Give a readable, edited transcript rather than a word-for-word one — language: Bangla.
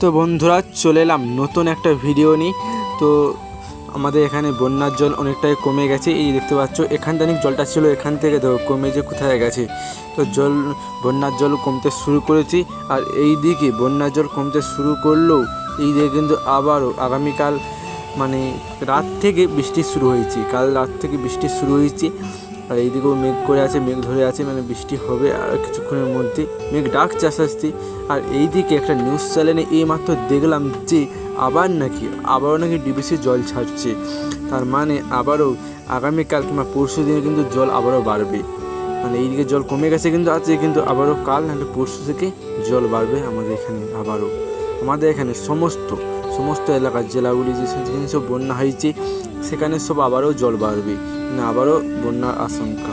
তো বন্ধুরা চলে এলাম নতুন একটা ভিডিও নিয়ে। তো আমাদের এখানে বন্যার জল অনেকটাই কমে গেছে। এই দেখতে পাচ্ছ এখান থেকে জলটা ছিল, এখান থেকে দেখো কমে যে কোথায় গেছে। তো বন্যার জল কমতে শুরু করেছি। আর এই দিকে বন্যার জল কমতে শুরু করলেও এই দিকে কিন্তু আবারও আগামীকাল মানে রাত থেকে বৃষ্টি শুরু হয়েছে, কাল রাত থেকে বৃষ্টি শুরু হয়েছে। আর এইদিকেও মেঘ করে আছে, মেঘ ধরে আছে, মানে বৃষ্টি হবে আর কিছুক্ষণের মধ্যে। মেঘ ডাকছে আস্তে আস্তে। আর এইদিকে একটা নিউজ চ্যানেলে এইমাত্র দেখলাম যে আবারও নাকি ডিবিসি জল ছাড়ছে। তার মানে আবারও আগামীকাল কিংবা পরশু দিনে কিন্তু জল আবারও বাড়বে। মানে এইদিকে জল কমে গেছে কিন্তু আছে, কিন্তু আবারও কাল নাহলে পরশু থেকে জল বাড়বে আমাদের এখানে। আবারও আমাদের এখানে সমস্ত এলাকার জেলাগুলি যেখানে সব বন্যা হয়েছে সেখানে সব আবারও জল বাড়বে, আবারও বন্যার আশঙ্কা।